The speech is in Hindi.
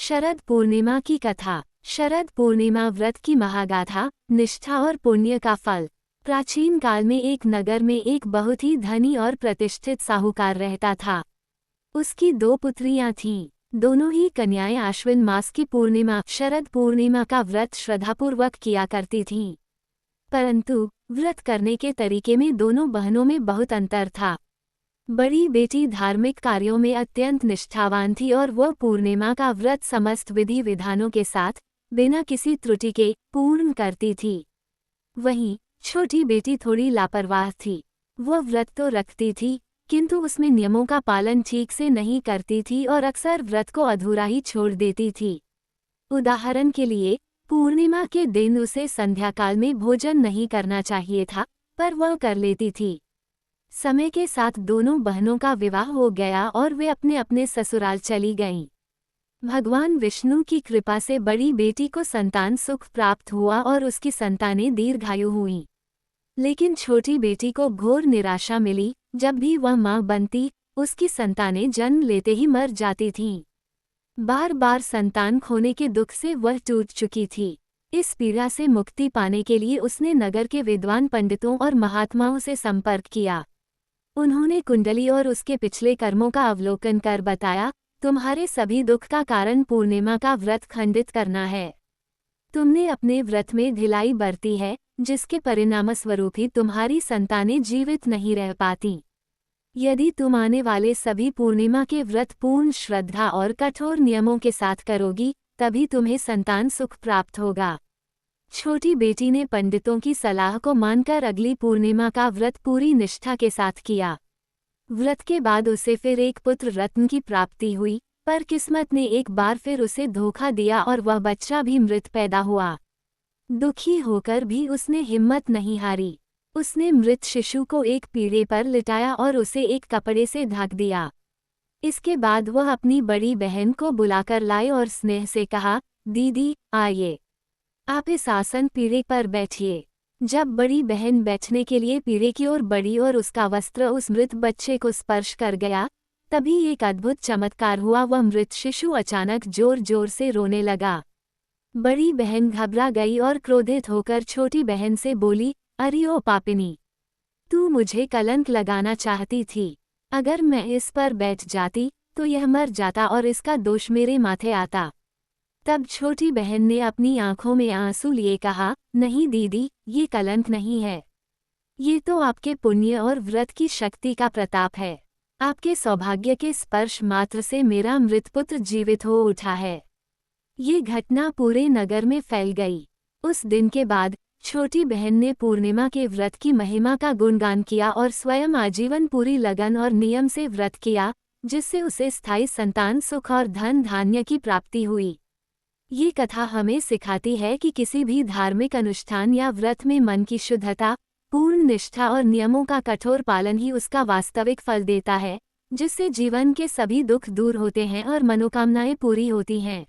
शरद पूर्णिमा की कथा। शरद पूर्णिमा व्रत की महागाथा, निष्ठा और पुण्य का फल। प्राचीन काल में एक नगर में एक बहुत ही धनी और प्रतिष्ठित साहूकार रहता था। उसकी 2 पुत्रियां थीं। दोनों ही कन्याएं आश्विन मास की पूर्णिमा शरद पूर्णिमा का व्रत श्रद्धापूर्वक किया करती थीं। परंतु व्रत करने के तरीके में दोनों बहनों में बहुत अंतर था। बड़ी बेटी धार्मिक कार्यों में अत्यंत निष्ठावान थी और वह पूर्णिमा का व्रत समस्त विधि विधानों के साथ बिना किसी त्रुटि के पूर्ण करती थी। वहीं छोटी बेटी थोड़ी लापरवाह थी। वह व्रत तो रखती थी, किंतु उसमें नियमों का पालन ठीक से नहीं करती थी और अक्सर व्रत को अधूरा ही छोड़ देती थी। उदाहरण के लिए, पूर्णिमा के दिन उसे संध्याकाल में भोजन नहीं करना चाहिए था, पर वह कर लेती थी। समय के साथ दोनों बहनों का विवाह हो गया और वे अपने अपने ससुराल चली गईं। भगवान विष्णु की कृपा से बड़ी बेटी को संतान सुख प्राप्त हुआ और उसकी संतानें दीर्घायु हुईं। लेकिन छोटी बेटी को घोर निराशा मिली। जब भी वह मां बनती, उसकी संतानें जन्म लेते ही मर जाती थीं। बार बार संतान खोने के दुख से वह टूट चुकी थी। इस पीड़ा से मुक्ति पाने के लिए उसने नगर के विद्वान पंडितों और महात्माओं से संपर्क किया। उन्होंने कुंडली और उसके पिछले कर्मों का अवलोकन कर बताया, तुम्हारे सभी दुख का कारण पूर्णिमा का व्रत खंडित करना है। तुमने अपने व्रत में ढिलाई बरती है, जिसके परिणामस्वरूप ही तुम्हारी संतानें जीवित नहीं रह पाती। यदि तुम आने वाले सभी पूर्णिमा के व्रत पूर्ण श्रद्धा और कठोर नियमों के साथ करोगी, तभी तुम्हें संतान सुख प्राप्त होगा। छोटी बेटी ने पंडितों की सलाह को मानकर अगली पूर्णिमा का व्रत पूरी निष्ठा के साथ किया। व्रत के बाद उसे फिर एक पुत्र रत्न की प्राप्ति हुई, पर किस्मत ने एक बार फिर उसे धोखा दिया और वह बच्चा भी मृत पैदा हुआ। दुखी होकर भी उसने हिम्मत नहीं हारी। उसने मृत शिशु को एक पीढ़े पर लिटाया और उसे एक कपड़े से ढक दिया। इसके बाद वह अपनी बड़ी बहन को बुलाकर लाई और स्नेह से कहा, दीदी आइए, आप इस आसन पीढ़े पर बैठिए। जब बड़ी बहन बैठने के लिए पीढ़े की ओर बढ़ी और उसका वस्त्र उस मृत बच्चे को स्पर्श कर गया, तभी एक अद्भुत चमत्कार हुआ। वह मृत शिशु अचानक जोर जोर से रोने लगा। बड़ी बहन घबरा गई और क्रोधित होकर छोटी बहन से बोली, अरे ओ पापिनी, तू मुझे कलंक लगाना चाहती थी। अगर मैं इस पर बैठ जाती तो यह मर जाता और इसका दोष मेरे माथे आता। तब छोटी बहन ने अपनी आंखों में आंसू लिए कहा, नहीं दीदी, ये कलंक नहीं है। ये तो आपके पुण्य और व्रत की शक्ति का प्रताप है। आपके सौभाग्य के स्पर्श मात्र से मेरा मृतपुत्र जीवित हो उठा है। ये घटना पूरे नगर में फैल गई। उस दिन के बाद छोटी बहन ने पूर्णिमा के व्रत की महिमा का गुणगान किया और स्वयं आजीवन पूरी लगन और नियम से व्रत किया, जिससे उसे स्थायी संतान सुख और धन धान्य की प्राप्ति हुई। ये कथा हमें सिखाती है कि किसी भी धार्मिक अनुष्ठान या व्रत में मन की शुद्धता, पूर्ण निष्ठा और नियमों का कठोर पालन ही उसका वास्तविक फल देता है, जिससे जीवन के सभी दुख दूर होते हैं और मनोकामनाएं पूरी होती हैं।